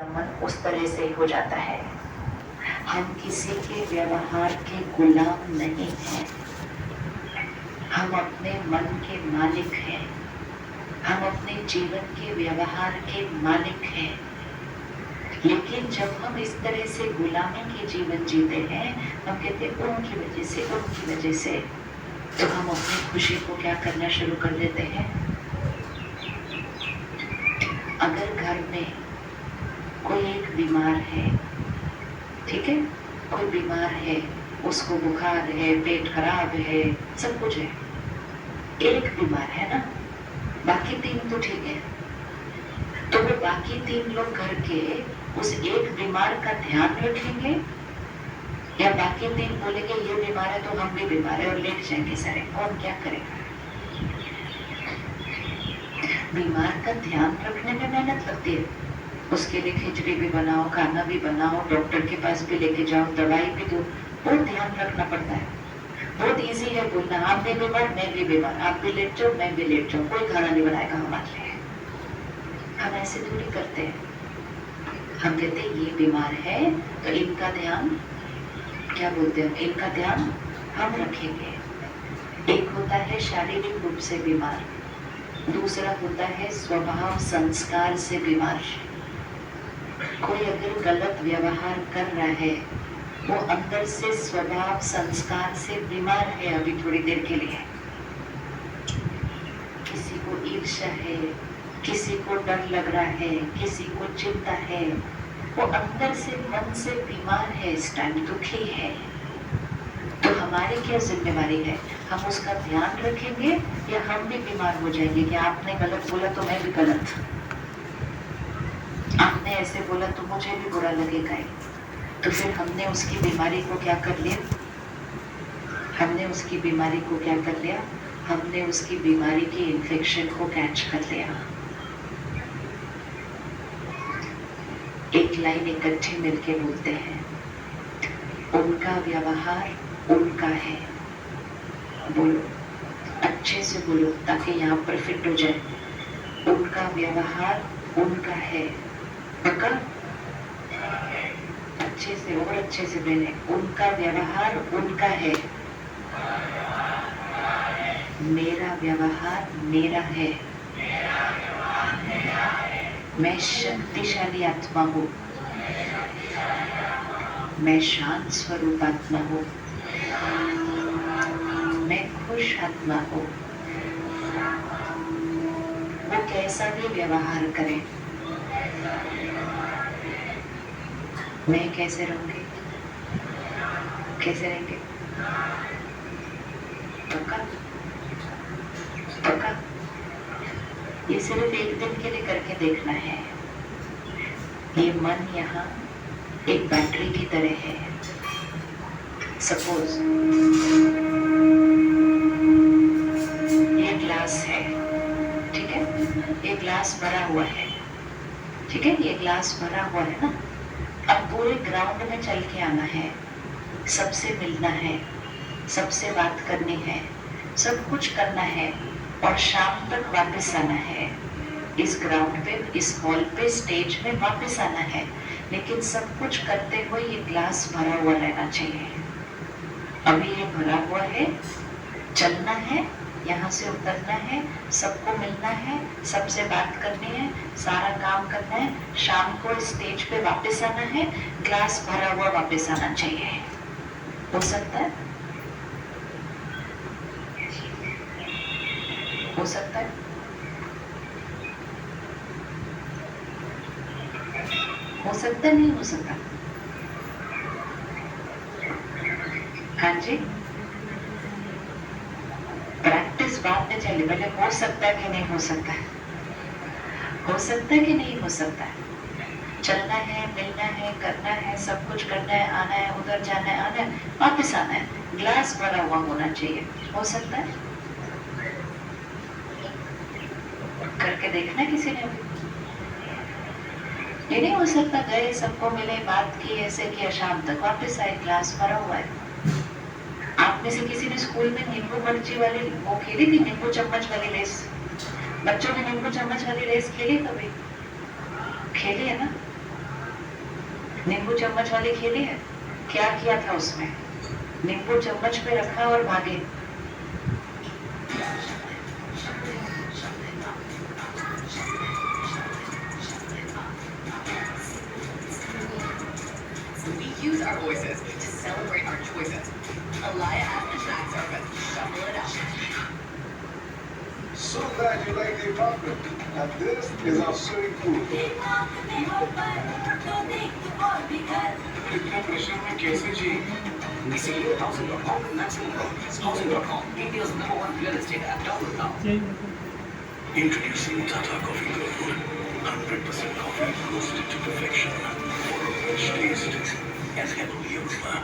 मन उस तरह से हो जाता है। हम किसी के व्यवहार के गुलाम नहीं हैं, हम अपने मन के मालिक हैं, हम अपने जीवन के व्यवहार के मालिक हैं। लेकिन जब हम इस तरह से गुलामी के जीवन जीते हैं, हम कहते हैं उनकी वजह से, तो हम अपनी खुशी को क्या करना शुरू कर देते हैं। अगर घर में कोई एक बीमार है, ठीक है, कोई बीमार है, उसको बुखार है, पेट खराब है, सब कुछ है, एक बीमार है ना, बाकी तीन तो ठीक है, तो वो बाकी तीन लोग घर के उस एक बीमार का ध्यान रखेंगे या बाकी तीन बोलेंगे ये बीमार है तो हम भी बीमार है और लेट जाएंगे सारे, कौन क्या करेगा। बीमार का ध्यान रखने में मेहनत लगती है, उसके लिए खिचड़ी भी बनाओ, खाना भी बनाओ, डॉक्टर के पास भी लेके जाओ, दवाई भी दो, बहुत ध्यान रखना पड़ता है। बहुत इजी है बोलना आप भी बीमार मैं भी बीमार, आप भी लेट जाओ मैं भी लेट जाऊं, कोई खाना नहीं बनाएगा हमारे लिए। हम ऐसे थोड़ी करते हैं, हम कहते हैं ये बीमार है तो इनका ध्यान, क्या बोलते हैं, इनका ध्यान हम रखेंगे। एक होता है शारीरिक रूप से बीमार, दूसरा होता है स्वभाव संस्कार से बीमार। कोई अगर गलत व्यवहार कर रहा है, वो अंदर से स्वभाव संस्कार से बीमार है अभी थोड़ी देर के लिए। किसी को ईर्ष्या है, किसी को डर लग रहा है, किसी को चिंता है, वो अंदर से मन से बीमार है, इस टाइम दुखी है। तो हमारी क्या जिम्मेवारी है, हम उसका ध्यान रखेंगे या हम भी बीमार हो जाएंगे कि आपने गलत बोला तो मैं भी गलत, आपने ऐसे बोला तो मुझे भी बुरा लगेगा ही। तो फिर हमने उसकी बीमारी को क्या कर लिया, हमने उसकी बीमारी को क्या कर लिया, हमने उसकी बीमारी की इन्फेक्शन को कैच कर लिया। एक लाइन इकट्ठे मिलके बोलते हैं, उनका व्यवहार उनका है। बोलो, अच्छे से बोलो ताकि यहाँ पर फिट हो जाए। उनका व्यवहार उनका है, पक्का, अच्छे से और अच्छे से बोले, उनका व्यवहार उनका है, मेरा व्यवहार मेरा है। मैं शक्तिशाली आत्मा हूँ, मैं शांत स्वरूप आत्मा हूँ, मैं खुश आत्मा हूँ। वो कैसा भी व्यवहार करे, मैं कैसे रहूंगी, कैसे रहेंगे, पक्का पक्का। ये सिर्फ एक दिन के लिए करके देखना है। ये मन यहाँ एक बैटरी की तरह है। सपोज ये ग्लास है, ठीक है, ये ग्लास भरा हुआ है, ठीक है, ये ग्लास भरा हुआ है ना। अब पूरे ग्राउंड में चल के आना है, सबसे मिलना है, सबसे बात करनी है, सब कुछ करना है और शाम तक वापस आना है। इस ग्राउंड पे, इस हॉल पे, स्टेज में वापस आना है। लेकिन सब कुछ करते हुए ये ग्लास भरा हुआ रहना चाहिए। अभी ये भरा हुआ है, चलना है, यहाँ से उतरना है, सबको मिलना है, सबसे बात करनी है, सारा काम करना है, शाम को स्टेज पे वापस आना है, ग्लास भरा हुआ वापस आना चाहिए। हो सकता है, हो सकता है, हो सकता है, नहीं हो सकता। हाँ जी, प्रैक्टिस बाद में चले, पहले हो सकता है कि नहीं हो सकता है, हो सकता है कि नहीं हो सकता है। चलना है, मिलना है, करना है, सब कुछ करना है, आना है, उधर जाना है, आना है, वापस आना है, ग्लास भरा हुआ होना चाहिए। हो सकता है, करके देखना किसी ने। ये नहीं हो सकता गए, सबको मिले, बात की, ऐसे किया, शाम तक वापस आए, ग्लास भरा हुआ है। आप में से किसी ने स्कूल में नींबू मिर्ची वाली वो खेली थी, नींबू चम्मच वाली रेस? बच्चों ने नींबू चम्मच वाली रेस खेली कभी? खेली है ना? नींबू चम्मच वाली खेली है? क्या किया था उसमें? नींबू चम्मच पे रखा और भागे। We use our voices to celebrate our choices. Alaya app and snack service. Shuffle it up. So glad you like the apartment. And this is our swimming pool. इतना प्रेशर में कैसे जी? इसीलिए Housing.com maximum profits. Housing.com, India's #1 real estate app. Download now. Introducing Tata Coffee Gold. 100% coffee roasted to perfection. For a rich taste as heavenly aroma.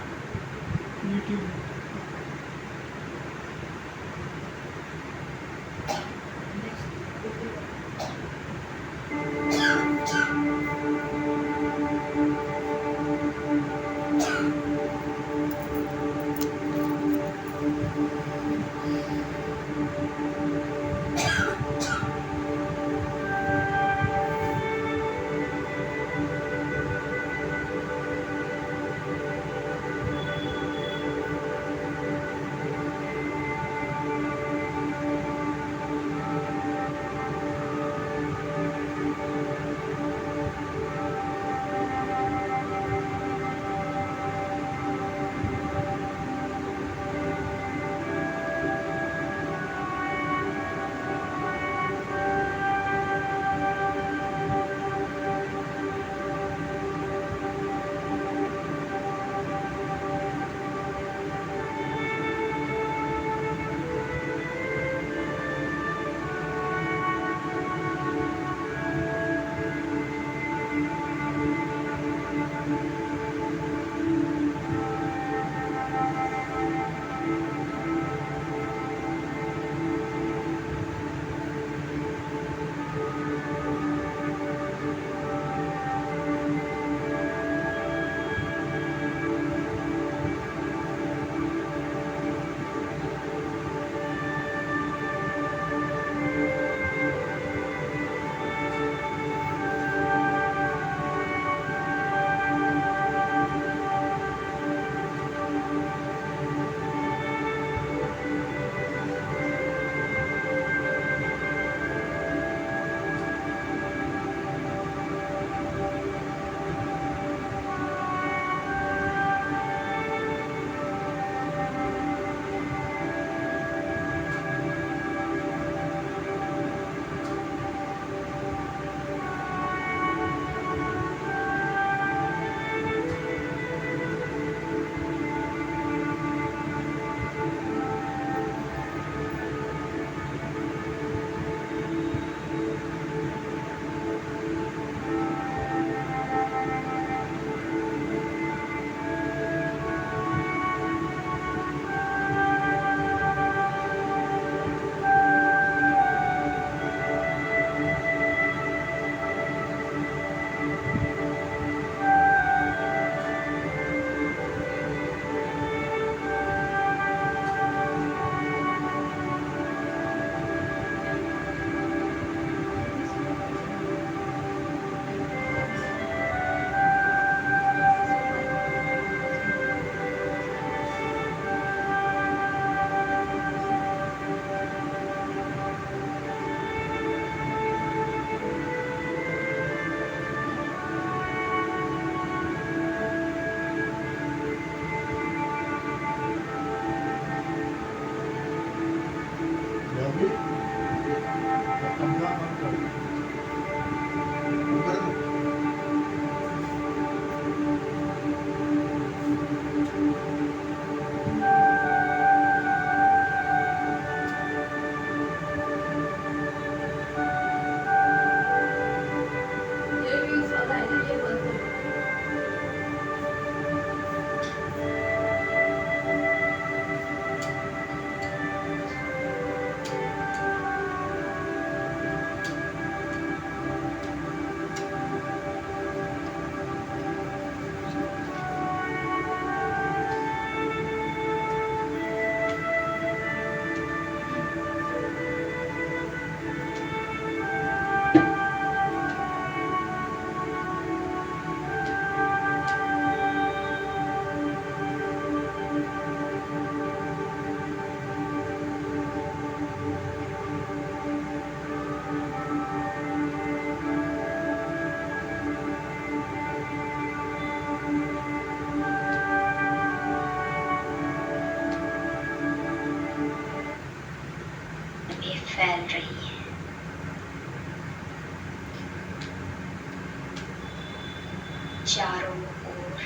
चारों ओर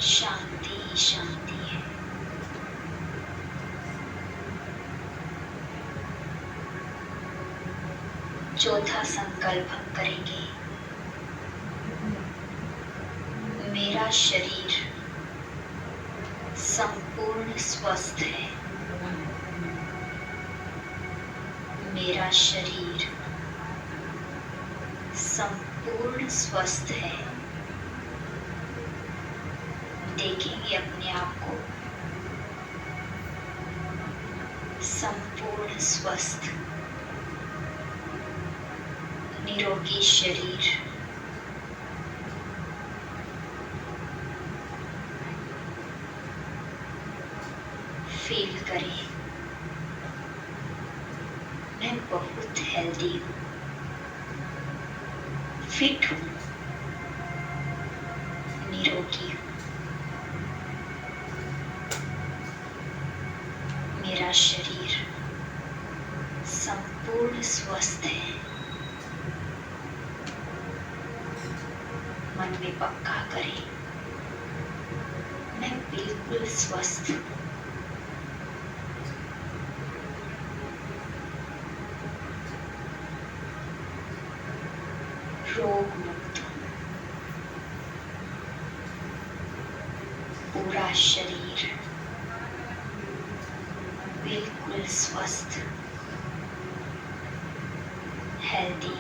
शांति ही शांति है। चौथा संकल्प हम करेंगे, मेरा शरीर संपूर्ण स्वस्थ है। मेरा शरीर संपूर्ण स्वस्थ है। देखेंगे अपने आप को संपूर्ण स्वस्थ, निरोगी शरीर। फील करें, मैं बहुत हेल्दी हूँ, फिट हूँ, निरोगी हूँ। मेरा शरीर संपूर्ण स्वस्थ है। मन में पक्का करें, मैं बिल्कुल स्वस्थ हूँ। रोग मुक्त हूँ। पूरा शरीर बिल्कुल स्वस्थ, हेल्दी,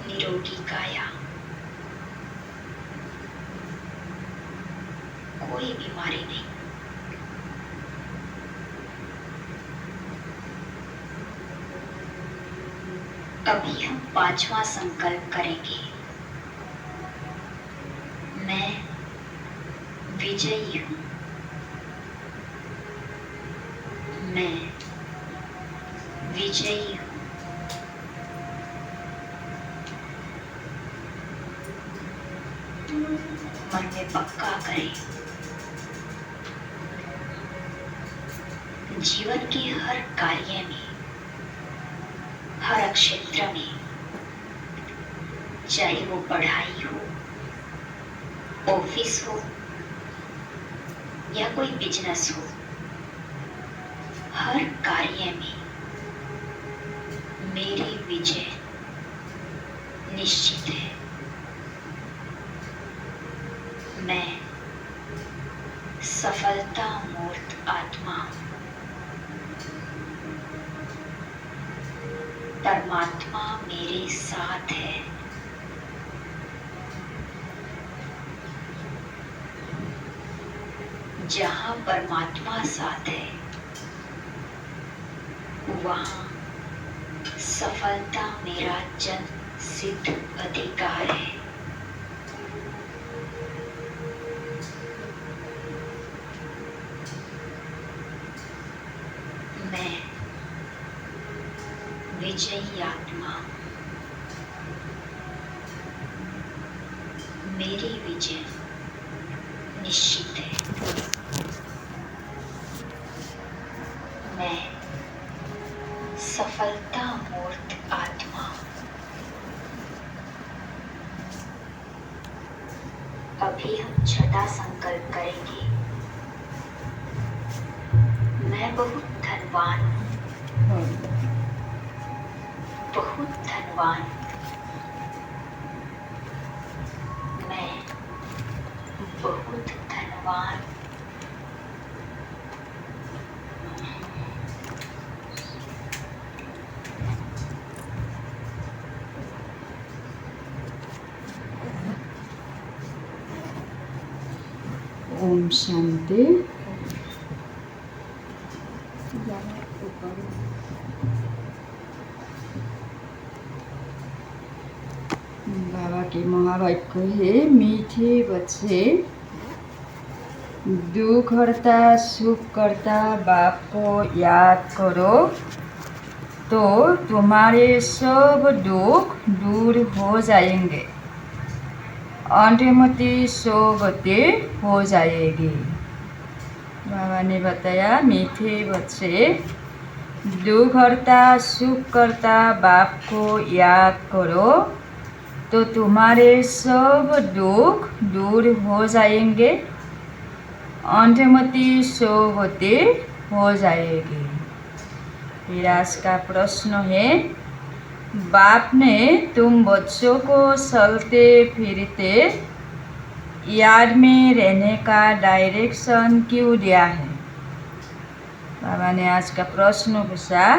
निरोगी काया। कोई बीमारी नहीं। अभी हम पांचवा संकल्प करेंगे, मैं विजयी हूँ। मैं विजयी हूँ। मन में पक्का करें, जीवन के हर कार्य में, हर क्षेत्र में, चाहे वो पढ़ाई हो, ऑफिस हो या कोई बिजनेस हो, हर कार्य में मेरी विजय निश्चित है। मैं सफलता मूर्त आत्मा हूँ। परमात्मा मेरे साथ है। जहाँ परमात्मा साथ है, वहाँ सफलता मेरा जन्म सिद्ध अधिकार है। मैं विजयी आत्मा हूँ। मेरी विजय निश्चित है। मैं सफलता मूर्त आत्मा हूँ। अभी हम छठा संकल्प करेंगे, मैं बहुत धनवान हूँ। बहुत धनवान। मैं बहुत धनवान। ओम शांति। बाबा के महावाक्य है, मीठे बच्चे, दुख हरता सुख करता बाप को याद करो तो तुम्हारे सब दुख दूर हो जाएंगे, अनुमति सोगते हो जाएगी। बाबा ने बताया, मीठे बच्चे, दुख हरता सुख करता बाप को याद करो तो तुम्हारे सब दुख दूर हो जाएंगे, अंधमति सोवती हो जाएगी। फिर आज का प्रश्न है, बाप ने तुम बच्चों को चलते फिरते याद में रहने का डायरेक्शन क्यों दिया है? बाबा ने आज का प्रश्न पूछा,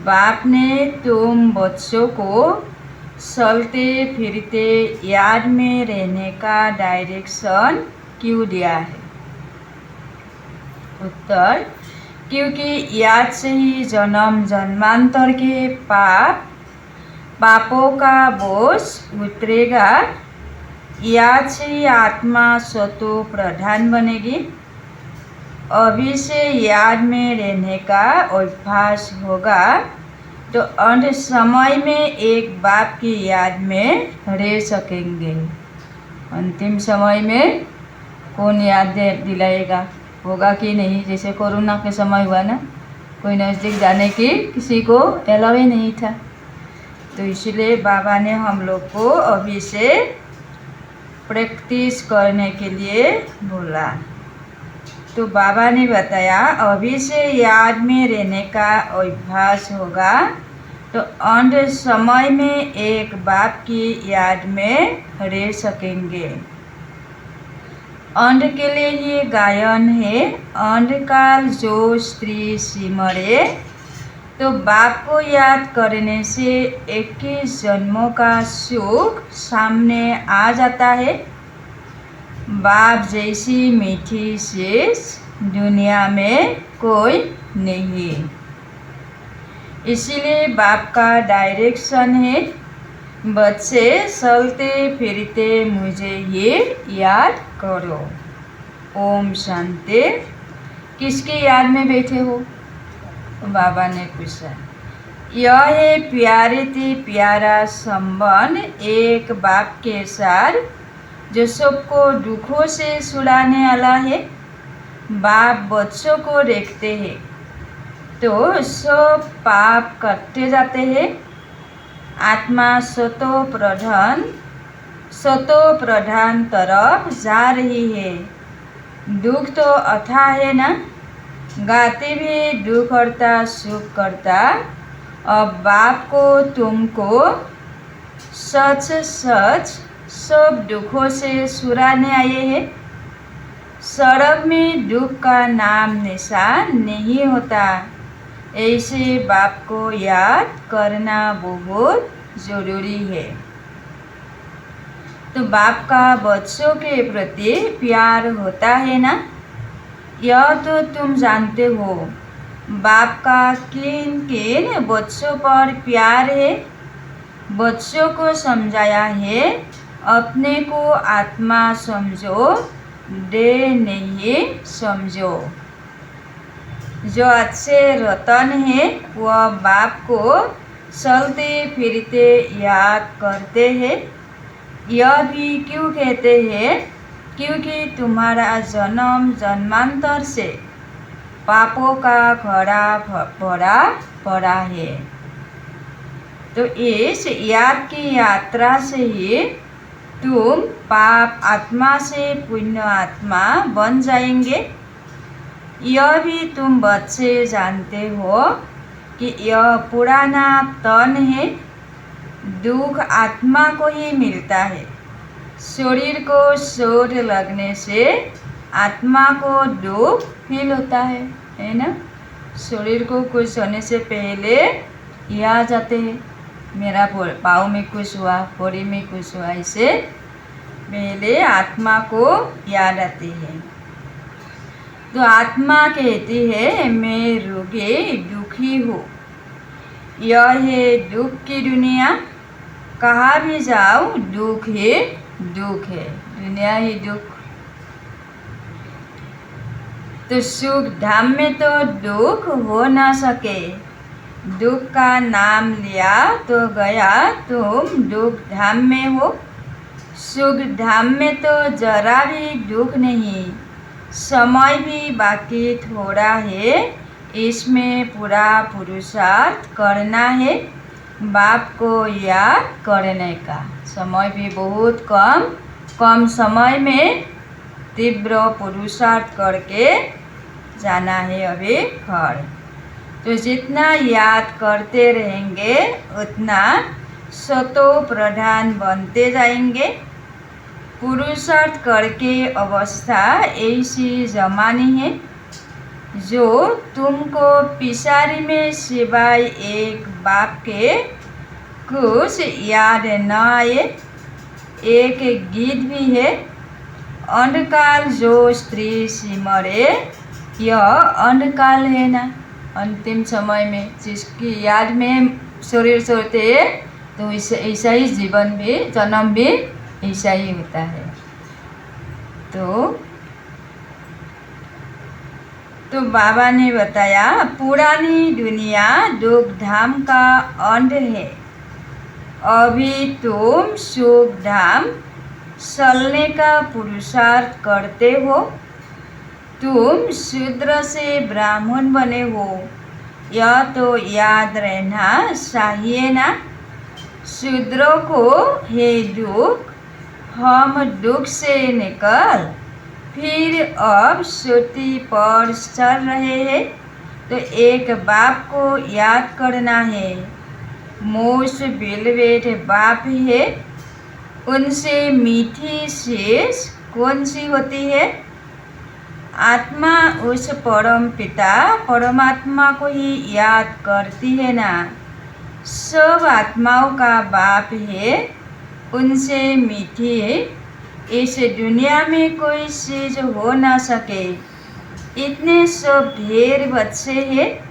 बाप ने तुम बच्चों को चलते फिरते याद में रहने का डायरेक्शन क्यों दिया है? उत्तर, क्योंकि याद से ही जन्म जन्मांतर के पापों का बोझ उतरेगा, याद से ही आत्मा सतो प्रधान बनेगी। अभी से याद में रहने का अभ्यास होगा तो अंत समय में एक बाप की याद में रह सकेंगे। अंतिम समय में कौन याद दिलाएगा? होगा कि नहीं? जैसे कोरोना के समय हुआ ना, कोई नज़दीक जाने की किसी को अलाउ ही नहीं था। तो इसलिए बाबा ने हम लोग को अभी से प्रैक्टिस करने के लिए बोला। तो बाबा ने बताया, अभी से याद में रहने का अभ्यास होगा तो अंत समय में एक बाप की याद में रह सकेंगे। अंध के लिए ये गायन है, अंधकाल जो स्त्री सिमरे, तो बाप को याद करने से 21 जन्मों का सुख सामने आ जाता है। बाप जैसी मीठी चीज दुनिया में कोई नहीं। इसीलिए बाप का डायरेक्शन है, बच्चे चलते फिरते मुझे ये याद करो। ओम शांति। किसकी याद में बैठे हो? बाबा ने पूछा। यह है प्यारे थी प्यारा संबंध एक बाप के साथ जो सबको दुखों से छुड़ाने वाला है। बाप बच्चों को देखते हैं तो सब पाप करते जाते हैं। आत्मा सतो प्रधान तरफ जा रही है। दुख तो अथाह है ना, गाते भी दुख करता सुख करता। अब बाप को तुमको सच सच सब दुखों से छुड़ाने आए हैं। सड़क में दुख का नाम निशान नहीं होता, ऐसे बाप को याद करना बहुत ज़रूरी है। तो बाप का बच्चों के प्रति प्यार होता है ना, यह तो तुम जानते हो। बाप का किन किन बच्चों पर प्यार है, बच्चों को समझाया है। अपने को आत्मा समझो, देह नहीं समझो। जो अच्छे रतन है वह बाप को चलते फिरते याद करते हैं। यह भी क्यों कहते हैं? क्योंकि तुम्हारा जन्म जन्मांतर से पापों का घड़ा भरा पड़ा है। तो इस याद की यात्रा से ही तुम पाप आत्मा से पुण्य आत्मा बन जाएंगे। यह भी तुम बच्चे जानते हो कि यह पुराना तन है। दुख आत्मा को ही मिलता है। शरीर को चोट लगने से आत्मा को दुख फील होता है ना। शरीर को कुछ होने से पहले यह आ जाते हैं, मेरा पाँव में कुछ हुआ, बॉडी में कुछ हुआ, इसे पहले आत्मा को याद आती है। तो आत्मा कहती है मैं रोगी दुखी हूँ। यह है दुख की दुनिया, कहाँ भी जाओ दुख ही दुख है, दुनिया ही दुख। तो सुख धाम में तो दुख हो ना सके। दुख का नाम लिया तो गया तुम दुख धाम में हो। सुख धाम में तो जरा भी दुख नहीं, समय भी बाकी थोड़ा है, इसमें पूरा पुरुषार्थ करना है बाप को याद करने का। समय भी बहुत कम समय में तीव्र पुरुषार्थ करके जाना है अभी घर। तो जितना याद करते रहेंगे उतना सतो प्रधान बनते जाएंगे। पुरुषार्थ करके अवस्था ऐसी जमानी है जो तुमको पिसारी में सिवाय एक बाप के कुछ याद न आए। एक गीत भी है, अंधकाल जो स्त्री सिमरे, यह अंधकाल है ना। अंतिम समय में जिसकी याद में शरीर छोड़ते हैं तो ऐसा ही जीवन भी, जन्म भी ऐसा ही होता है। तो बाबा ने बताया पुरानी दुनिया दुख धाम का अंत है। अभी तुम सुख धाम चलने का पुरुषार्थ करते हो। तुम शूद्र से ब्राह्मण बने हो, यह तो याद रहना चाहिए ना। शूद्रों को है दुख, हम दुख से निकल फिर अब श्रुति पर चल रहे हैं। तो एक बाप को याद करना है, मोस्ट बिलवेड बाप है। उनसे मीठी शेष कौन सी होती है? आत्मा उस परम पिता परमात्मा को ही याद करती है ना। सब आत्माओं का बाप है, उनसे मीठी इस दुनिया में कोई चीज हो ना सके। इतने सब ढेर बच्चे हैं,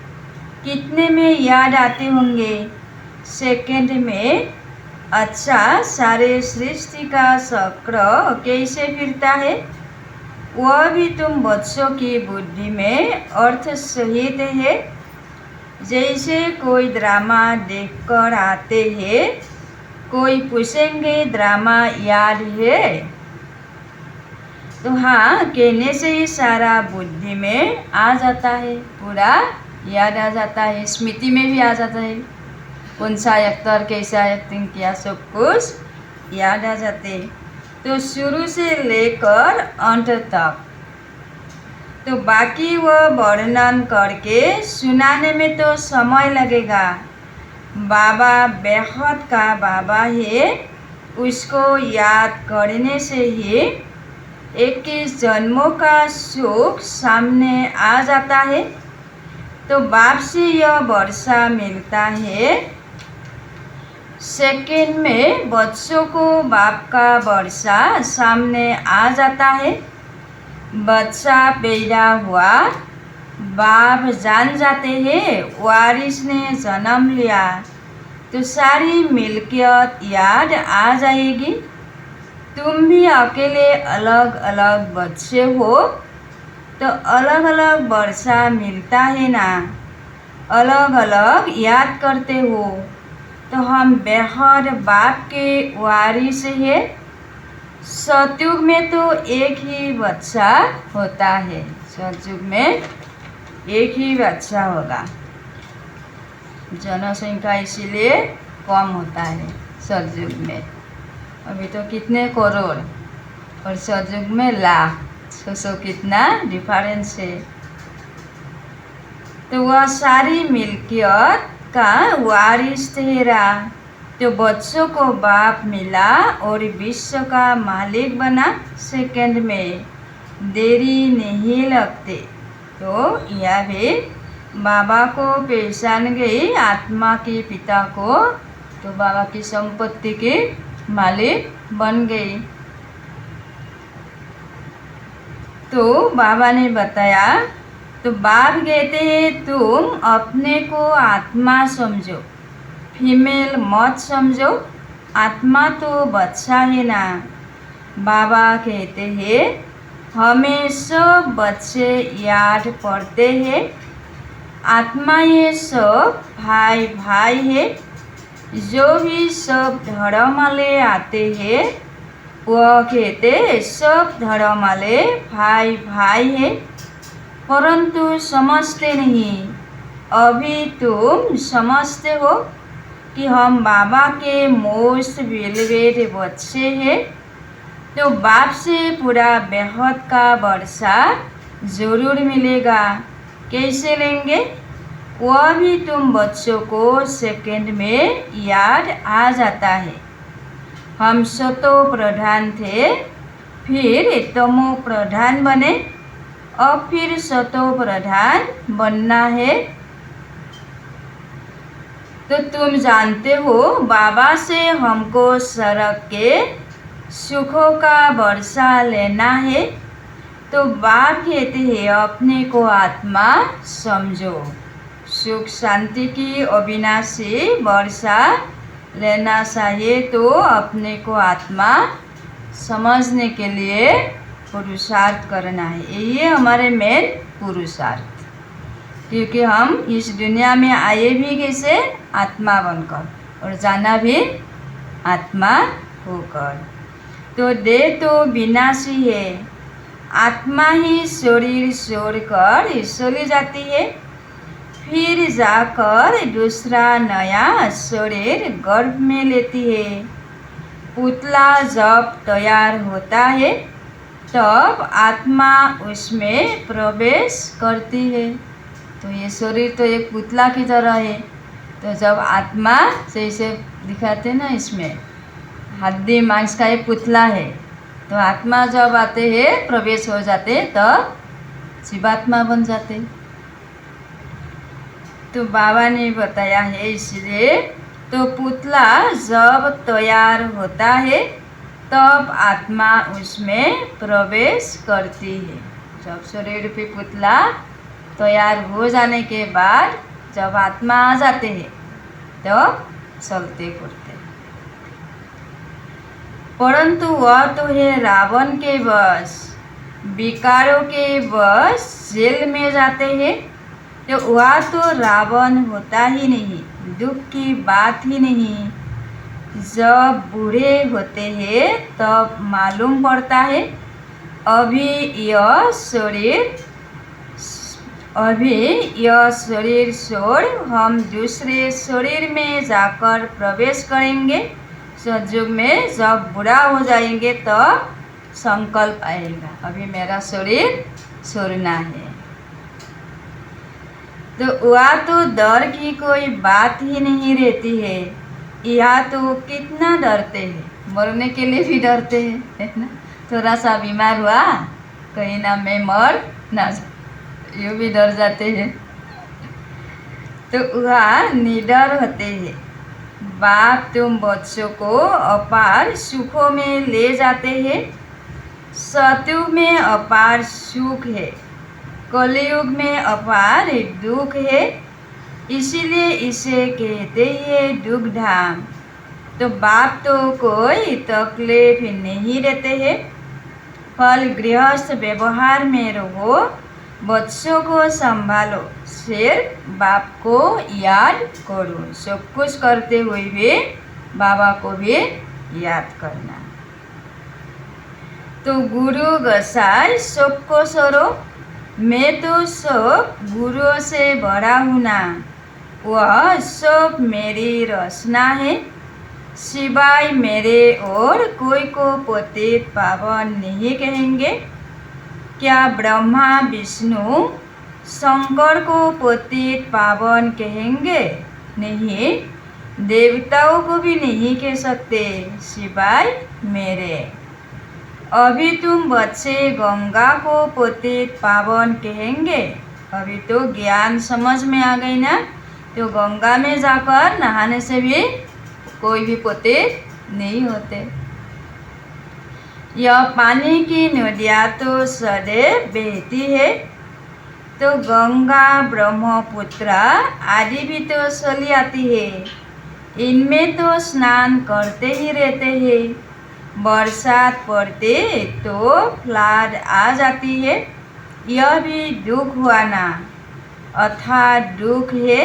कितने में याद आते होंगे सेकंड में। अच्छा, सारे सृष्टि का चक्र कैसे फिरता है वह भी तुम बच्चों की बुद्धि में अर्थ सहित है। जैसे कोई ड्रामा देखकर आते हैं, कोई पूछेंगे ड्रामा याद है? तो हाँ, कहने से ही सारा बुद्धि में आ जाता है, पूरा याद आ जाता है, स्मृति में भी आ जाता है। कौन सा एक्टर कैसा एक्टिंग किया सब कुछ याद आ जाते। तो शुरू से लेकर अंत तक। तो बाकी वो वर्णन करके सुनाने में तो समय लगेगा। बाबा बेहद का बाबा है, उसको याद करने से ही 21 जन्मों का सुख सामने आ जाता है। तो बाप से यह वर्षा मिलता है। सेकेंड में बच्चों को बाप का वर्षा सामने आ जाता है। बच्चा पैदा हुआ, बाप जान जाते हैं वारिस ने जन्म लिया, तो सारी मिल्कियत याद आ जाएगी। तुम भी अकेले अलग अलग बच्चे हो, तो अलग अलग वर्षा मिलता है ना, अलग अलग याद करते हो। तो हम बेहद बाप के वारिस हैं। सतयुग में तो एक ही बच्चा होता है, सतयुग में एक ही बच्चा होगा। जनसंख्या इसीलिए कम होता है सतयुग में। अभी तो कितने करोड़ और सतयुग में लाख, सो कितना डिफरेंस है। तो वह सारी मिल्कियत का वारिस ठहरा। तो बच्चों को बाप मिला और विश्व का मालिक बना। सेकंड में देरी नहीं लगती। तो यह भी बाबा को पहचान गई, आत्मा के पिता को, तो बाबा की संपत्ति के मालिक बन गई। तो बाबा ने बताया, तो बाप कहते हैं तुम अपने को आत्मा समझो, फीमेल मत समझो, आत्मा तो बच्चा है ना। बाबा कहते हैं हमें सब बच्चे याद पड़ते हैं, आत्मा ये सब भाई भाई है। जो भी सब धर्म वाले आते हैं वह कहते सब धर्म वाले भाई भाई है, परंतु समझते नहीं। अभी तुम समझते हो कि हम बाबा के मोस्ट वेलवेट बच्चे हैं, तो बाप से पूरा बेहद का वर्षा ज़रूर मिलेगा। कैसे लेंगे? वह भी तुम बच्चों को सेकंड में याद आ जाता है। हम सतो प्रधान थे, फिर तमो प्रधान बने, अब फिर सतो प्रधान बनना है। तो तुम जानते हो बाबा से हमको सड़क के सुखों का वर्षा लेना है। तो बाप कहते हैं अपने को आत्मा समझो, सुख शांति की अविनाशी वर्षा लेना चाहिए तो अपने को आत्मा समझने के लिए पुरुषार्थ करना है। यही है हमारे मेन पुरुषार्थ, क्योंकि हम इस दुनिया में आए भी कैसे? आत्मा बनकर, और जाना भी आत्मा होकर। तो देह तो विनाशी है, आत्मा ही शरीर छोड़कर चली जाती है, फिर जाकर दूसरा नया शरीर गर्भ में लेती है। पुतला जब तैयार होता है तब आत्मा उसमें प्रवेश करती है। तो ये शरीर तो एक पुतला की तरह है। तो जब आत्मा से इसे दिखाते ना, इसमें हड्डी मांस का एक पुतला है, तो आत्मा जब आते हैं प्रवेश हो जाते तब शिवात्मा बन जाते। तो बाबा ने बताया है, इसलिए तो पुतला जब तैयार होता है तब आत्मा उसमें प्रवेश करती है। जब शरीर रूपी पुतला तैयार हो जाने के बाद जब आत्मा आ जाते हैं तो चलते फिरते, परंतु वह तो है रावण के वश, विकारों के वश जेल में जाते हैं। तो वह तो रावण होता ही नहीं, दुख की बात ही नहीं। जब बूढ़े होते हैं तब मालूम पड़ता है अभी यह शरीर छोड़ हम दूसरे शरीर में जाकर प्रवेश करेंगे। सतयुग में जब बूढ़ा हो जाएंगे तब संकल्प आएगा अभी मेरा शरीर छोड़ना है। तो वह तो डर की कोई बात ही नहीं रहती है। यह तो कितना डरते हैं, मरने के लिए भी डरते हैं, है ना। थोड़ा सा बीमार हुआ, कहीं ना मैं मर ना, ये भी डर जाते हैं। तो वह निडर होते हैं। बाप तुम बच्चों को अपार सुखों में ले जाते हैं। सतयुग में अपार सुख है, कलयुग में अपार दुख है, इसीलिए इसे कहते हैं दुख धाम। तो बाप तो कोई तकलीफ नहीं देते हैं। फल गृहस्थ व्यवहार में रहो, बच्चों को संभालो, सिर्फ बाप को याद करो। सब कुछ करते हुए भी बाबा को भी याद करना। तो गुरु गोसाई सबको सरो, मैं तो सब गुरुओं से बड़ा हूँ ना, वह सब मेरी रचना है। सिवाय मेरे और कोई को पतित पावन नहीं कहेंगे। क्या ब्रह्मा विष्णु शंकर को पतित पावन कहेंगे? नहीं, देवताओं को भी नहीं कह सकते सिवाय मेरे। अभी तुम बच्चे गंगा को पतित पावन कहेंगे। अभी तो ज्ञान समझ में आ गई ना, तो गंगा में जाकर नहाने से भी कोई भी पतित नहीं होते। यह पानी की नदियाँ तो सदैव बहती है, तो गंगा ब्रह्मपुत्र आदि भी तो चली आती है। इनमें तो स्नान करते ही रहते हैं। बरसात पड़ते तो फ्लड आ जाती है। यह भी दुख हुआ ना, अर्थात दुख है।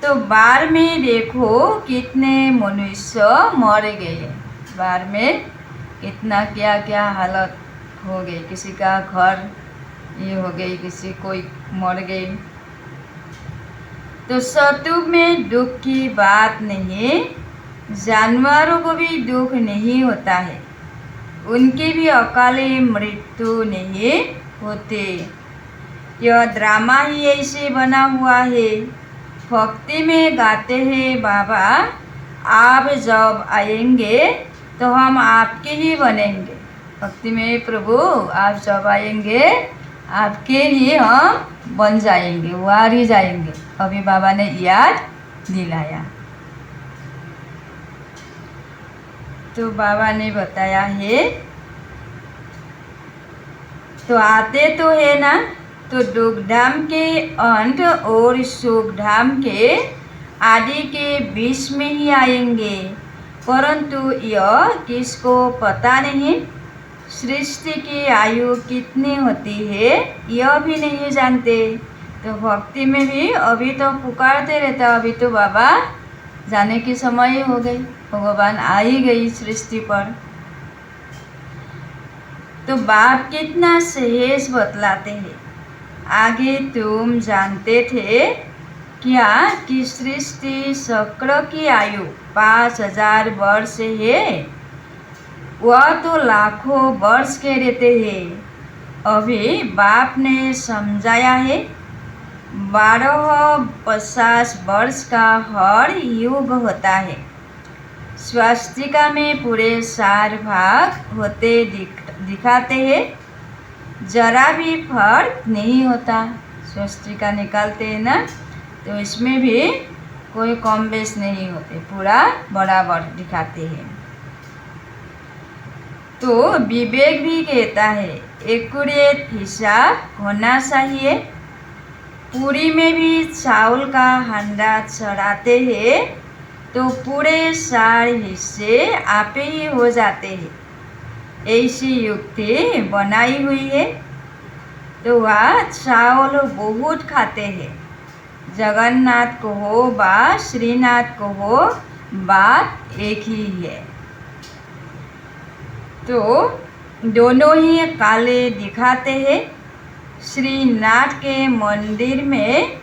तो बाढ़ में देखो कितने मनुष्य मर गए, बाढ़ में कितना क्या क्या हालत हो गई, किसी का घर ये हो गई, किसी कोई मर गई। तो सतयुग में दुख की बात नहीं, जानवरों को भी दुख नहीं होता है, उनकी भी अकाली मृत्यु नहीं होती। यह ड्रामा ही ऐसे बना हुआ है। भक्ति में गाते हैं, बाबा आप जब आएंगे तो हम आपके ही बनेंगे। भक्ति में प्रभु आप जब आएंगे आपके ही हम बन जाएंगे, वार ही जाएंगे। अभी बाबा ने याद दिलाया। तो बाबा ने बताया है, तो आते तो है ना, तो दुख धाम के अंत और सुख धाम के आदि के बीच में ही आएंगे, परंतु यह किसको पता नहीं। सृष्टि की आयु कितनी होती है यह भी नहीं जानते। तो भक्ति में भी अभी तो पुकारते रहता, अभी तो बाबा जाने की समय हो गई, भगवान आ ही गई सृष्टि पर। तो बाप कितना सहज बतलाते हैं। आगे तुम जानते थे क्या कि सृष्टि चक्र की आयु 5000 वर्ष है, वह तो लाखों वर्ष के रहते हैं। अभी बाप ने समझाया है 1250 वर्ष का हर युग होता है। स्वास्तिका में पूरे 4 भाग होते दिखाते हैं, जरा भी फर्क नहीं होता। स्वास्तिका निकालते हैं ना, तो इसमें भी कोई कम बेस नहीं होते, पूरा बराबर दिखाते हैं। तो विवेक भी कहता है एक्यूरेट हिसाब होना चाहिए। पूरी में भी चावल का हंडा चढ़ाते हैं तो पूरे 4 हिस्से आपे ही हो जाते हैं, ऐसी युक्ति बनाई हुई है। तो वह चावल बहुत खाते हैं। जगन्नाथ को हो बा श्रीनाथ को हो, बात एक ही है। तो दोनों ही काले दिखाते हैं। श्रीनाथ के मंदिर में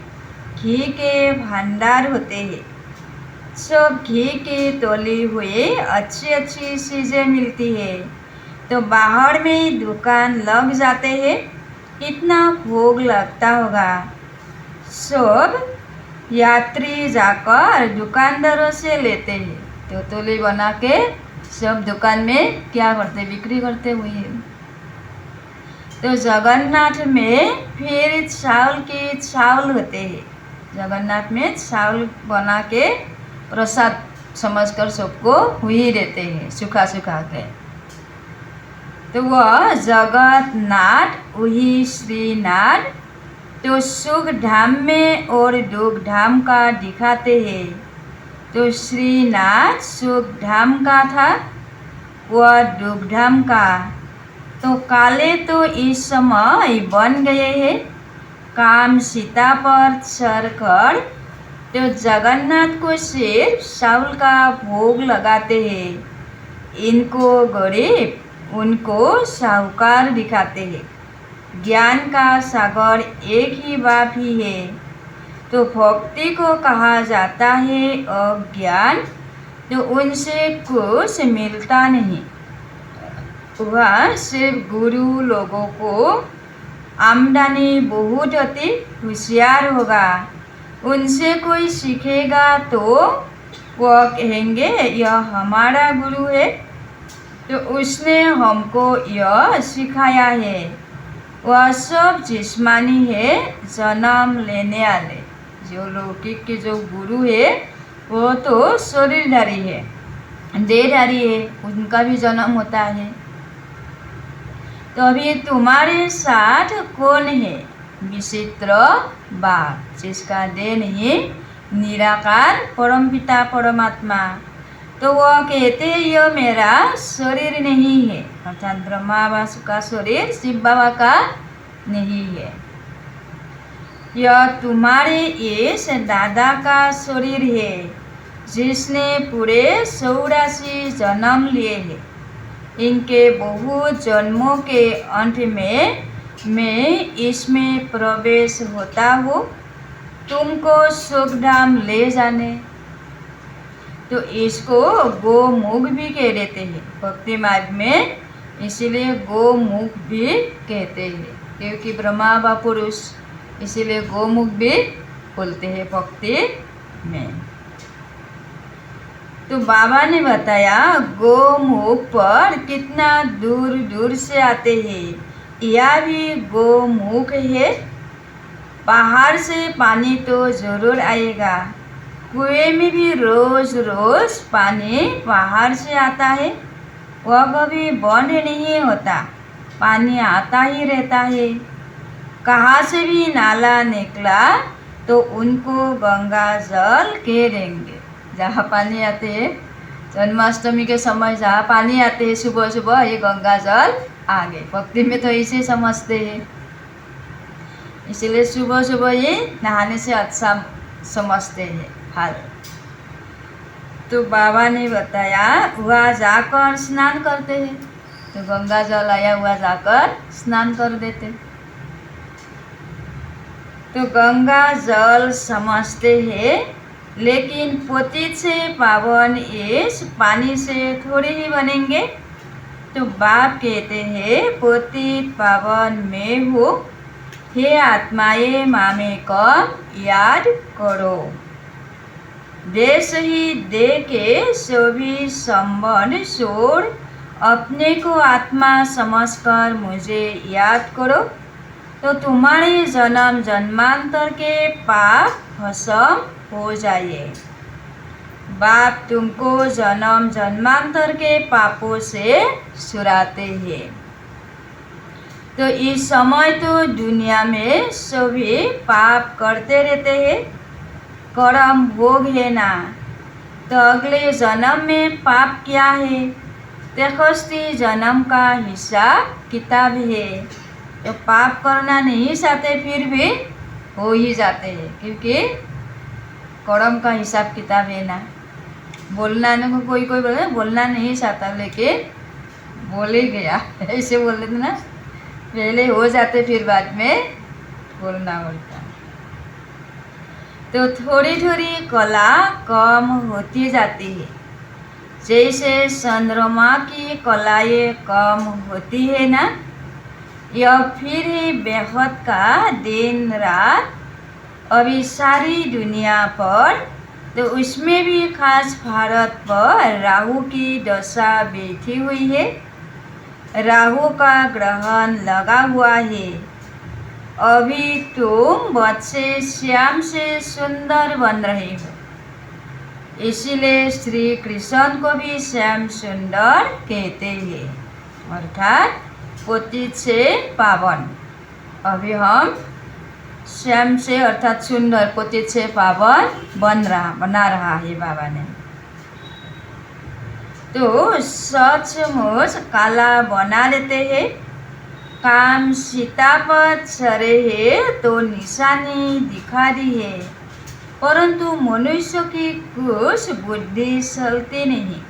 घी के भंडार होते हैं, सब घी की तोली हुई अच्छी अच्छी चीज़ें मिलती है। तो बाहर में दुकान लग जाते हैं, कितना भोग लगता होगा। सब यात्री जाकर दुकानदारों से लेते हैं, तो तोली बना के सब दुकान में क्या करते, बिक्री करते हुए। तो जगन्नाथ में फिर चावल के चावल होते हैं। जगन्नाथ में चावल बना के प्रसाद समझकर सबको हुई देते हैं, सुखा सुखा के। तो वह जगन्नाथ वही श्रीनाथ तो सुख धाम में और दुख धाम का दिखाते हैं। तो श्रीनाथ सुख धाम का था, वह दुख धाम का। तो काले तो इस समय बन गए हैं। काम सीता पर चढ़कर तो जगन्नाथ को सिर्फ चावल का भोग लगाते हैं। इनको गरीब, उनको साहूकार दिखाते हैं। ज्ञान का सागर एक ही बाप ही है। तो भक्ति को कहा जाता है अज्ञान, तो उनसे कुछ मिलता नहीं। वह सिर्फ गुरु लोगों को आमदनी बहुत होती, होशियार होगा। उनसे कोई सीखेगा तो वह कहेंगे यह हमारा गुरु है, तो उसने हमको यह सिखाया है। वह सब जिस्मानी है, जन्म लेने वाले। जो लौकिक के जो गुरु है वो तो शरीरधारी है, देहधारी है, उनका भी जन्म होता है। तो अभी तुम्हारे साथ कौन है? विचित्र बाप, जिसका देह नहीं, निराकार परमपिता परमात्मा। तो वह कहते हैं यह मेरा शरीर नहीं है, अर्थात ब्रह्मा बाबा का शरीर शिव बाबा का नहीं है। यह तुम्हारे इस दादा का शरीर है, जिसने पूरे 84 जन्म लिए हैं। इनके बहुत जन्मों के अंत में मैं इसमें प्रवेश होता हूँ। तुमको सुखधाम ले जाने। तो इसको गोमुख भी कह देते हैं भक्ति मार्ग में, इसीलिए गोमुख भी कहते हैं, क्योंकि ब्रह्मा व पुरुष, इसीलिए गोमुख भी बोलते हैं भक्ति में। तो बाबा ने बताया गोमुख पर कितना दूर दूर से आते हैं। यह भी गोमुख है। बाहर से पानी तो जरूर आएगा, कुएं में भी रोज रोज पानी बाहर से आता है, वह कभी बंद नहीं होता, पानी आता ही रहता है। कहाँ से भी नाला निकला तो उनको गंगा जल कह देंगे। जहाँ पानी आते हैं, जन्माष्टमी के समय जहाँ पानी आते हैं सुबह सुबह, ये गंगा जल आ गए। भक्ति में तो इसे समझते हैं, इसलिए सुबह सुबह ये नहाने से अच्छा समझते हैं हाल। तो बाबा ने बताया वहाँ जाकर स्नान करते हैं, तो गंगा जल आया हुआ जाकर स्नान कर देते। तो गंगा जल समझते हैं, लेकिन पतित से पावन इस पानी से थोड़े ही बनेंगे। तो बाप कहते हैं पतित पावन मैं हूँ, हे आत्माएं मामे कम याद करो। देश ही दे के सभी संबंध छोड़ अपने को आत्मा समझकर मुझे याद करो, तो तुम्हारे जन्म जन्मांतर के पाप भस्म हो जाए। बाप तुमको जन्म जन्मांतर के पापों से छुड़ाते हैं। तो इस समय तो दुनिया में सभी पाप करते रहते हैं, कर्म भोग है ना। तो अगले जन्म में पाप क्या है, 63 जन्म का हिसाब किताब है। तो पाप करना नहीं चाहते फिर भी हो ही जाते हैं, क्योंकि कर्म का हिसाब किताब है ना। बोलना को कोई कोई बोले बोलना नहीं चाहता, लेकिन बोल ही गया ऐसे बोल देते ना, पहले हो जाते फिर बाद में बोलना पड़ता। तो थोड़ी थोड़ी कला कम होती जाती है, जैसे चंद्रमा की कलाएं कम होती है ना। यह फिर ही बेहद का दिन रात अभी सारी दुनिया पर, तो उसमें भी खास भारत पर राहु की दशा बैठी हुई है। राहु का ग्रहण लगा हुआ है। अभी तुम बच्चे श्याम से सुंदर बन रहे हो, इसीलिए श्री कृष्ण को भी श्याम सुंदर कहते हैं, अर्थात पतित से पावन। अभी हम श्याम से अर्थात सुंदर पतित से पावन बना रहा है बाबा ने। तो सचमुच काला बना देते हैं। काम सीता पर चढ़े है तो निशानी दिखा दी है, परंतु मनुष्य की कुछ बुद्धि चलती नहीं।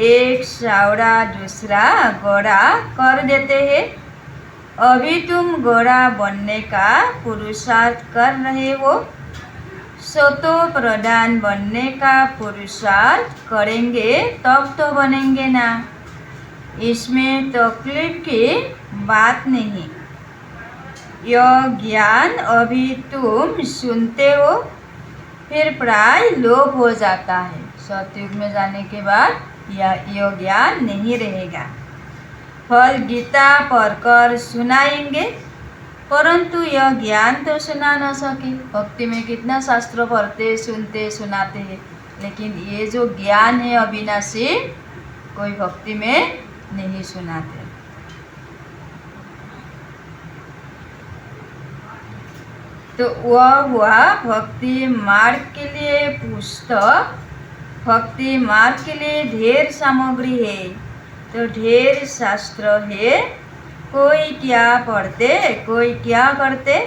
एक सावड़ा दूसरा गोरा कर देते हैं। अभी तुम गोरा बनने का पुरुषार्थ कर रहे हो, सतो प्रधान बनने का पुरुषार्थ करेंगे तब तो बनेंगे ना। इसमें तकलीफ की बात नहीं। यह ज्ञान अभी तुम सुनते हो, फिर प्राय लोप हो जाता है। सतयुग में जाने के बाद यह ज्ञान नहीं रहेगा। फल गीता पढ़कर सुनाएंगे, परंतु यह ज्ञान तो सुना न सके। भक्ति में कितना शास्त्र पढ़ते सुनते सुनाते हैं, लेकिन ये जो ज्ञान है अविनाशी, कोई भक्ति में नहीं सुनाते। तो वह हुआ भक्ति मार्ग के लिए पुस्तक। भक्ति मार्ग के लिए ढेर सामग्री है, तो ढेर शास्त्र है। कोई क्या पढ़ते, कोई क्या करते।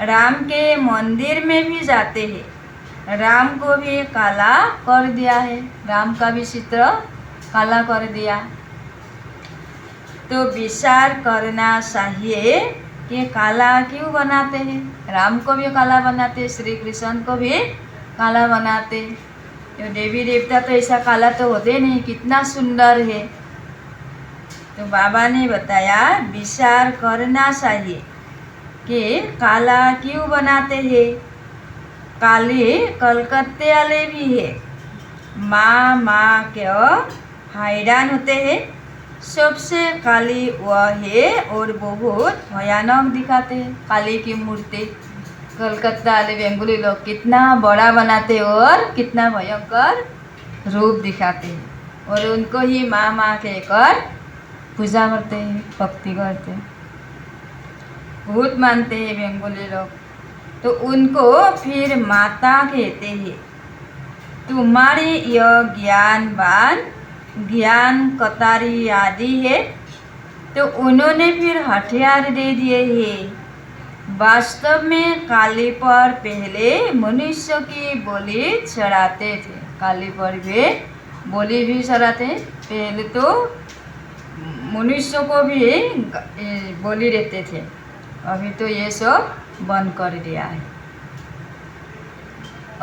राम के मंदिर में भी जाते हैं, राम को भी काला कर दिया है, राम का भी चित्र काला कर दिया। तो विचार करना चाहिए, कि काला क्यों बनाते हैं। राम को भी काला बनाते, श्री कृष्ण को भी काला बनाते। तो देवी देवता तो ऐसा काला तो होते नहीं, कितना सुंदर है। तो बाबा ने बताया विचार करना चाहिए कि काला क्यों बनाते हैं। काले कलकत्ते वाले भी है, माँ क्यों हैरान होते हैं। सबसे काली वह है और बहुत भयानक दिखाते हैं। काली की मूर्ति कलकत्ता वाले बेंगोली लोग कितना बड़ा बनाते और कितना भयंकर रूप दिखाते हैं, और उनको ही माँ कहकर पूजा करते हैं, भक्ति करते हैं, बहुत मानते हैं बेंगोली लोग। तो उनको फिर माता कहते हैं। तुम्हारी यह ज्ञानवान ज्ञान कतारी आदि है। तो उन्होंने फिर हथियार दे दिए हैं। वास्तव में काली पर पहले मनुष्य की बोली चढ़ाते थे। काली पर भी बोली भी चढ़ाते। पहले तो मनुष्य को भी बोली देते थे, अभी तो ये सब बंद कर दिया है।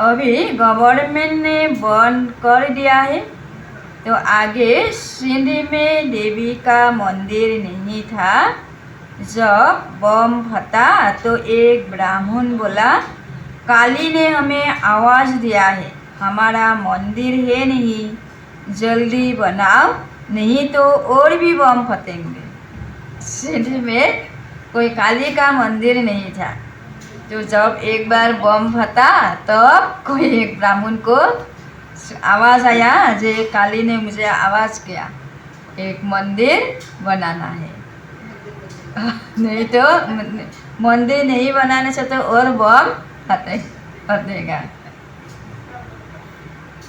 अभी गवर्नमेंट ने बंद कर दिया है। तो आगे सिंध में देवी का मंदिर नहीं था। जब बम फटा तो एक ब्राह्मण बोला, काली ने हमें आवाज़ दिया है, हमारा मंदिर है नहीं, जल्दी बनाओ, नहीं तो और भी बम फटेंगे। सिंध में कोई काली का मंदिर नहीं था। तो जब एक बार बम फटा तब कोई एक ब्राह्मण को आवाज़ आया, जे काली ने मुझे आवाज़ किया, एक मंदिर बनाना है, नहीं तो मंदिर नहीं बनाने से तो और बम फटेगा।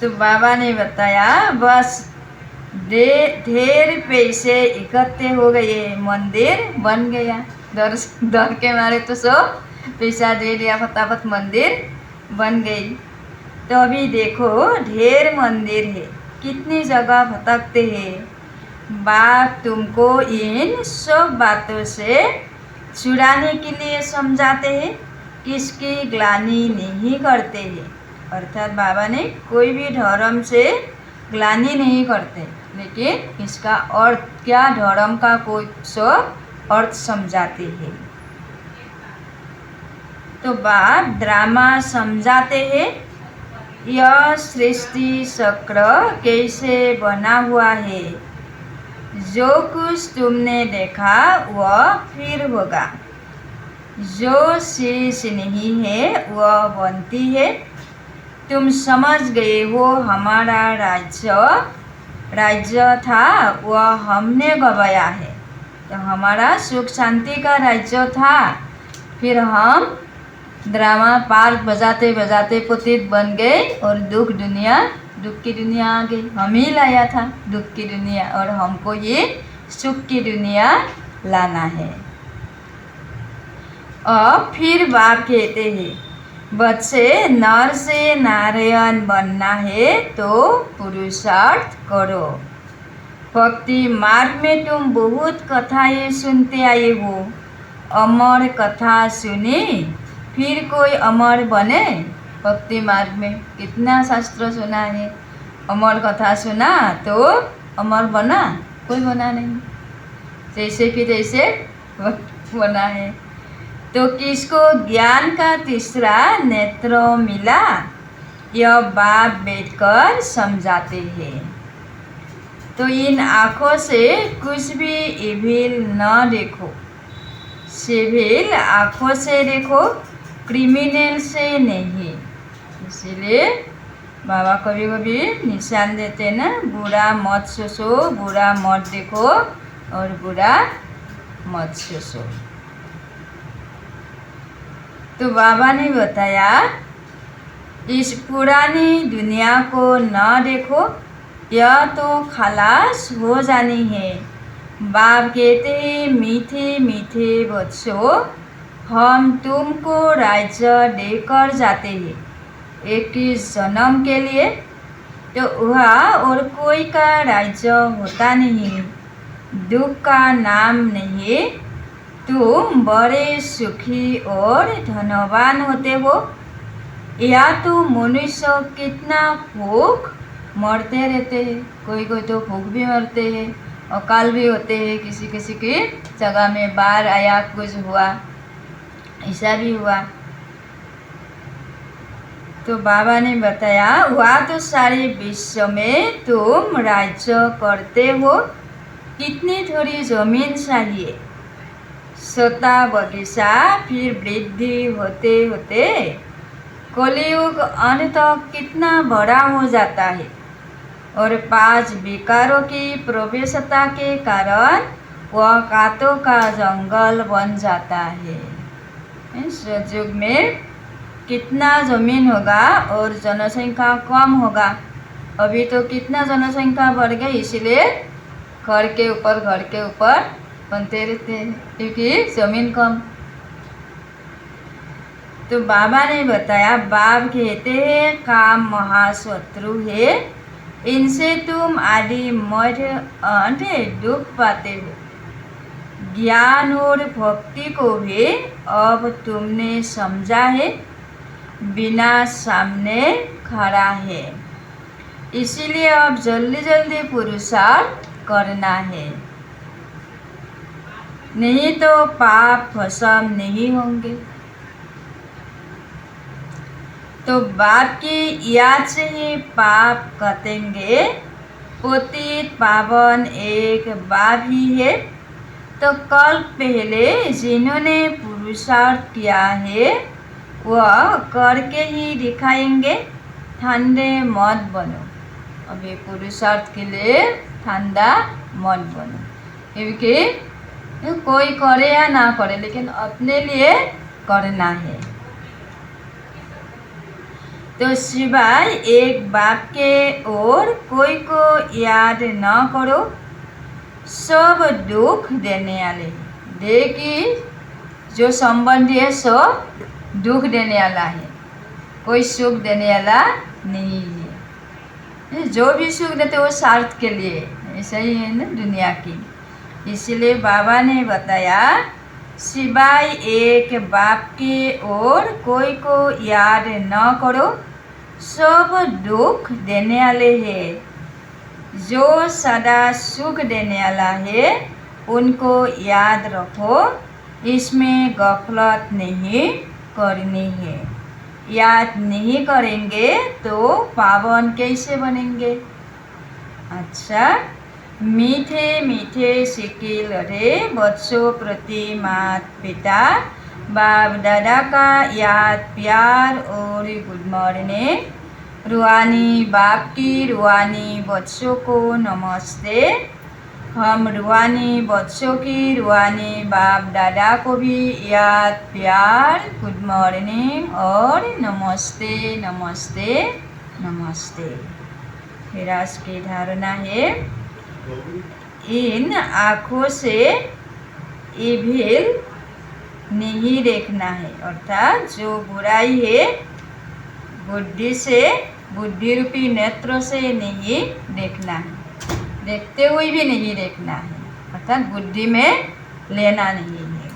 तो बाबा ने बताया बस ढेर पैसे इकट्ठे हो गए, मंदिर बन गया। डर के मारे तो सब पैसा दे दिया, फटाफट मंदिर बन गई। तो अभी देखो ढेर मंदिर है, कितनी जगह भटकते हैं। बाप तुमको इन सब बातों से छुड़ाने के लिए समझाते हैं, किसकी ग्लानि नहीं करते हैं। अर्थात बाबा ने कोई भी धर्म से ग्लानि नहीं करते, लेकिन इसका अर्थ क्या, धर्म का कोई सब अर्थ समझाते हैं। तो बाप ड्रामा समझाते हैं, यह सृष्टि चक्र कैसे बना हुआ है। जो कुछ तुमने देखा वह फिर होगा, जो चीज नहीं है वह बनती है। तुम समझ गए हो हमारा राज्य था वह हमने गवाया है। तो हमारा सुख शांति का राज्य था, फिर हम ड्रामा पार्क बजाते बजाते पतित बन गए और दुख की दुनिया आ गई। हम ही लाया था दुख की दुनिया, और हमको ये सुख की दुनिया लाना है। अब फिर बाप कहते हैं, बच्चे नर से नारायण बनना है तो पुरुषार्थ करो। भक्ति मार्ग में तुम बहुत कथाएं सुनते आए हो। अमर कथा सुनी फिर कोई अमर बने। भक्ति मार्ग में कितना शास्त्र सुना है, अमर कथा सुना तो अमर बना, कोई बना नहीं, जैसे कि जैसे बना है। तो किसको ज्ञान का तीसरा नेत्र मिला, यह बाप बैठकर समझाते हैं। तो इन आँखों से कुछ भी इविल न देखो, सिविल आँखों से देखो, क्रिमिनल से नहीं। इसीलिए बाबा कभी कभी निशान देते ना, बुरा मत सोचो, बुरा मत देखो और बुरा मत सोचो। तो बाबा ने बताया इस पुरानी दुनिया को न देखो, यह तो खलास हो जानी है। बाप कहते हैं, मीठे मीठे बच्चों, हम तुमको राज्य देकर जाते हैं 21 जन्म के लिए। तो वहाँ और कोई का राज्य होता नहीं, दुख का नाम नहीं, तुम बड़े सुखी और धनवान होते हो, या तो मनुष्य कितना भूख मरते रहते हैं। कोई कोई तो भूख भी मरते हैं, अकाल भी होते हैं, किसी किसी की जगह में बाढ़ आया, कुछ हुआ, ऐसा भी हुआ। तो बाबा ने बताया हुआ तो सारे विश्व में तुम राज्य करते हो, कितनी थोड़ी जमीन चाहिए। सोता बगीचा फिर वृद्धि होते होते कलयुग अंत तक कितना बड़ा हो जाता है, और 5 विकारों की प्रवेशता के कारण वह कांटों का जंगल बन जाता है। इस युग में कितना जमीन होगा और जनसंख्या कम होगा। अभी तो कितना जनसंख्या बढ़ गई, इसलिए घर के ऊपर बनते रहते हैं, क्योंकि जमीन कम। तो बाबा ने बताया, बाप कहते हैं काम महाशत्रु है, इनसे तुम आदि मध्य अंत दुख पाते हो। ज्ञान और भक्ति को भी अब तुमने समझा है, विनाश सामने खड़ा है, इसीलिए अब जल्दी जल्दी पुरुषार्थ करना है, नहीं तो पाप भस्म नहीं होंगे। तो बाप की याद से ही पाप कटेंगे। पतित पावन एक बाप ही है। तो कल पहले जिन्होंने पुरुषार्थ किया है वह करके ही दिखाएंगे। ठंडे मत बनो, अभी पुरुषार्थ के लिए ठंडा मत बनो, क्योंकि कोई करे या ना करे लेकिन अपने लिए करना है। तो सिवाय एक बाप के और कोई को याद न करो, सब दुख देने वाले। देखिए जो संबंधी है सब दुख देने वाला है, कोई सुख देने वाला नहीं है। जो भी सुख देते वो स्वार्थ के लिए, ऐसा ही है ना दुनिया की। इसलिए बाबा ने बताया, सिवाय एक बाप के और कोई को याद न करो, सब दुख देने वाले हैं। जो सदा सुख देने वाला है उनको याद रखो, इसमें गफलत नहीं करनी है। याद नहीं करेंगे तो पावन कैसे बनेंगे। अच्छा, मीठे मीठे सिक्के लड़े बच्चों प्रति माता पिता बाप दादा का याद प्यार और गुड मॉर्निंग। रूहानी बाप की रूहानी बच्चों को नमस्ते। हम रूहानी बच्चों की रूहानी बाप दादा को भी याद प्यार गुड मॉर्निंग और नमस्ते नमस्ते नमस्ते। फिर आज की धारणा है, इन आँखों से इविल नहीं देखना है, अर्थात जो बुराई है बुद्धि से, बुद्धि रूपी नेत्र से नहीं देखना है, देखते हुए भी नहीं देखना है, अर्थात बुद्धि में लेना नहीं है।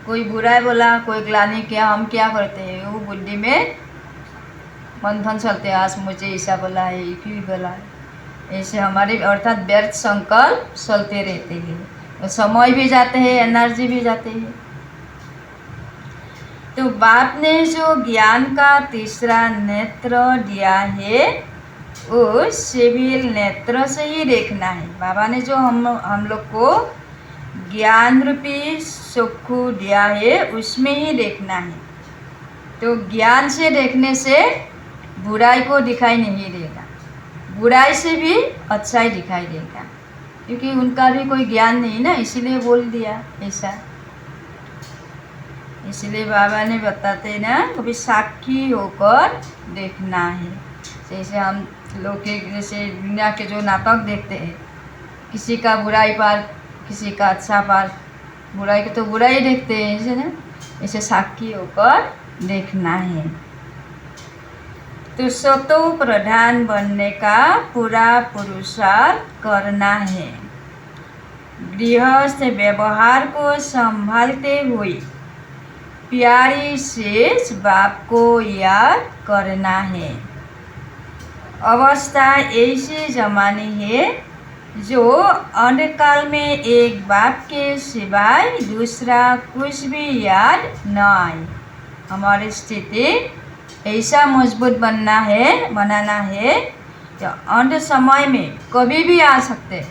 कोई बुराई बोला, कोई ग्लानि किया, हम क्या करते हैं, वो बुद्धि में बंधन चलते हैं, आज मुझे ऐसा बोला है, क्यों बोला है, ऐसे हमारे अर्थात व्यर्थ संकल्प चलते रहते हैं, तो समय भी जाते हैं, एनर्जी भी जाते हैं। तो बाप ने जो ज्ञान का तीसरा नेत्र दिया है उस सिविल नेत्र से ही देखना है। बाबा ने जो हम लोग को ज्ञान रूपी चक्षु दिया है उसमें ही देखना है। तो ज्ञान से देखने से बुराई को दिखाई नहीं देगा, बुराई से भी अच्छा ही दिखाई देगा, क्योंकि उनका भी कोई ज्ञान नहीं ना, इसीलिए बोल दिया ऐसा। इसलिए बाबा ने बताते ना, कभी साक्षी होकर देखना है। जैसे हम लोग के जैसे दुनिया के जो नाटक देखते हैं, किसी का बुराई पार किसी का अच्छा पार, बुराई के तो बुराई देखते हैं ऐसे ना, ऐसे साक्षी होकर देखना है। तो सतो प्रधान बनने का पूरा पुरुषार्थ करना है। गृहस्थ व्यवहार को संभालते हुए प्यारी शेष बाप को याद करना है। अवस्था ऐसी जमानी है जो अंधकाल में एक बाप के सिवाय दूसरा कुछ भी याद न आए। हमारी स्थिति ऐसा मजबूत बनाना है कि अंत समय में कभी भी आ सकते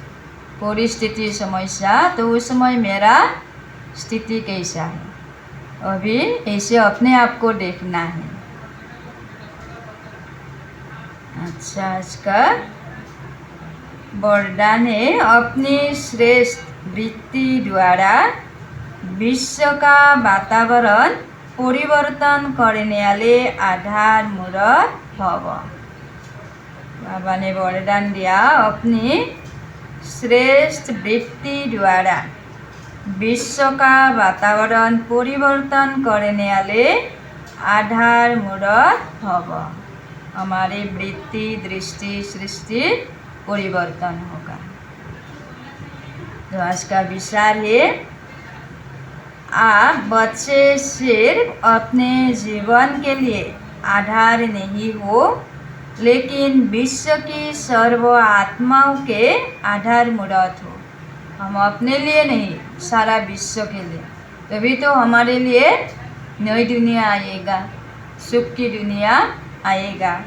परिस्थिति समस्या, तो उस समय मेरा स्थिति कैसा है, अभी ऐसे अपने आप को देखना है। अच्छा, इसका वरदान है अपनी श्रेष्ठ वृत्ति द्वारा विश्व का वातावरण परिवर्तन करने वाले आधारमूलक भव। बाबा ने वरदान दिया अपनी श्रेष्ठ वृत्ति द्वारा विश्व का वातावरण परिवर्तन करने वाले आधारमूलक भव। हमारी वृत्ति दृष्टि सृष्टि परिवर्तन होगा। तो आज का विचार है, आप बच्चे सिर्फ अपने जीवन के लिए आधार नहीं हो, लेकिन विश्व की सर्व आत्माओं के आधार मूलत हो। हम अपने लिए नहीं, सारा विश्व के लिए, तभी तो हमारे लिए नई दुनिया आएगा, सुख की दुनिया आएगा।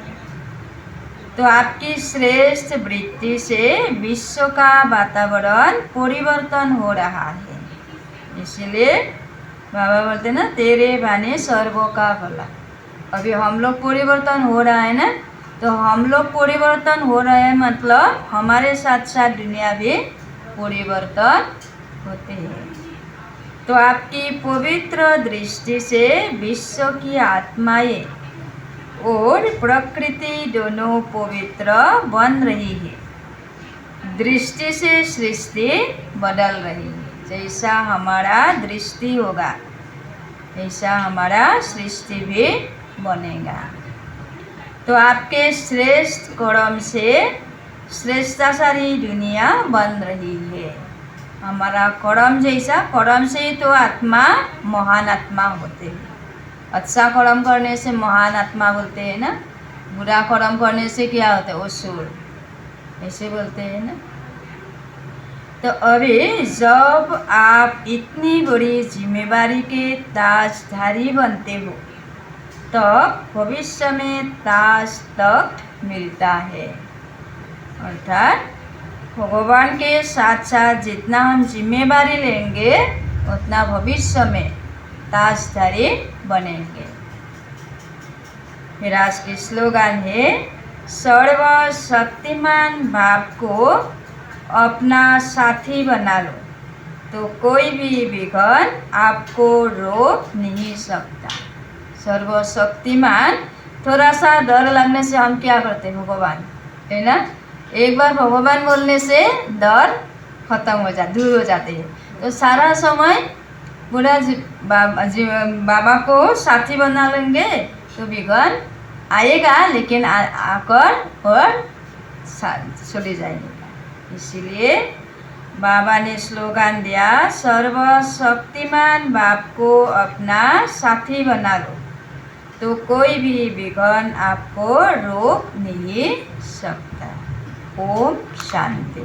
तो आपकी श्रेष्ठ वृत्ति से विश्व का वातावरण परिवर्तन हो रहा है। इसलिए बाबा बोलते ना, तेरे भाने सर्वों का भला। अभी हम लोग परिवर्तन हो रहा है ना, तो हम लोग परिवर्तन हो रहे हैं मतलब हमारे साथ साथ दुनिया भी परिवर्तन होते हैं। तो आपकी पवित्र दृष्टि से विश्व की आत्माएं और प्रकृति दोनों पवित्र बन रही है। दृष्टि से सृष्टि बदल रही है। जैसा हमारा दृष्टि होगा ऐसा हमारा सृष्टि भी बनेगा। तो आपके श्रेष्ठ कर्म से श्रेष्ठता सारी दुनिया बन रही है। हमारा कर्म जैसा, कर्म से ही तो आत्मा महान आत्मा होते हैं। अच्छा कर्म करने से महान आत्मा बोलते हैं ना, बुरा कर्म करने से क्या होता है, असुर, ऐसे बोलते हैं ना। तो अभी जब आप इतनी बड़ी जिम्मेवारी के ताजधारी बनते हो, तब भविष्य में ताज तख्त मिलता है। अर्थात भगवान के साथ साथ जितना हम जिम्मेवारी लेंगे उतना भविष्य में ताजधारी बनेंगे। फिर आज की स्लोगन है, सर्वशक्तिमान बाप को अपना साथी बना लो तो कोई भी विघ्न आपको रोक नहीं सकता। सर्वशक्तिमान, थोड़ा सा डर लगने से हम क्या करते हैं, भगवान, है ना, एक बार भगवान बोलने से डर खत्म हो जाता, दूर हो जाते हैं। तो सारा समय पूरा बाबा को साथी बना लेंगे तो विघ्न आएगा, लेकिन आकर और चले जाएंगे। इसीलिए बाबा ने स्लोगन दिया, सर्वशक्तिमान बाप को अपना साथी बना लो तो कोई भी विघ्न आपको रोक नहीं सकता। ओम शांति।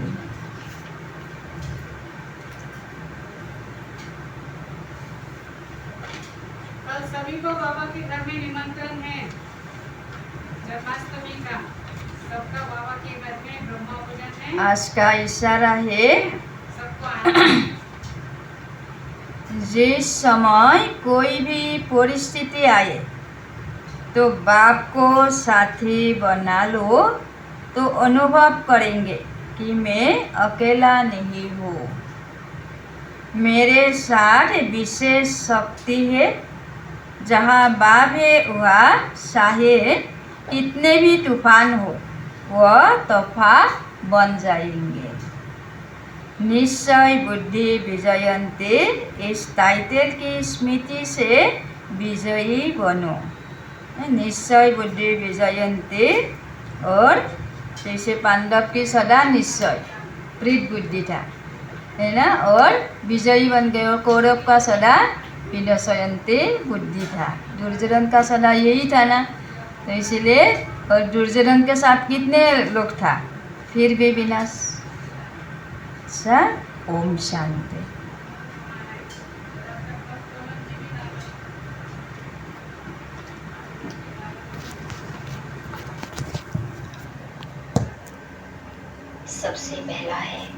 कल सभी को बाबा के घर में निमंत्रण है, जन्माष्टमी का। सबका बाबा के घर में ब्रह्मा पूजन है। आज का इशारा है, सबको आना है। जिस समय कोई भी परिस्थिति आए तो बाप को साथी बना लो तो अनुभव करेंगे कि मैं अकेला नहीं हूँ। मेरे साथ विशेष शक्ति है। जहाँ बाप है वहाँ चाहे कितने भी तूफान हो वह तूफान बन जाएंगे। निश्चय बुद्धि विजयंते, इस टाइटल की स्मृति से विजयी बनो। निश्चय बुद्धि विजयंते, और जैसे पांडव की सदा निश्चय प्रीत बुद्धि था, है ना, और विजयी बन गए। और कौरव का सदा विनाशयन्ते बुद्धि था, दुर्योधन का सदा यही था ना, तो इसीलिए। और दुर्योधन के साथ कितने लोग था, फिर भी विनाश। सा ओम शांति। सबसे पहला है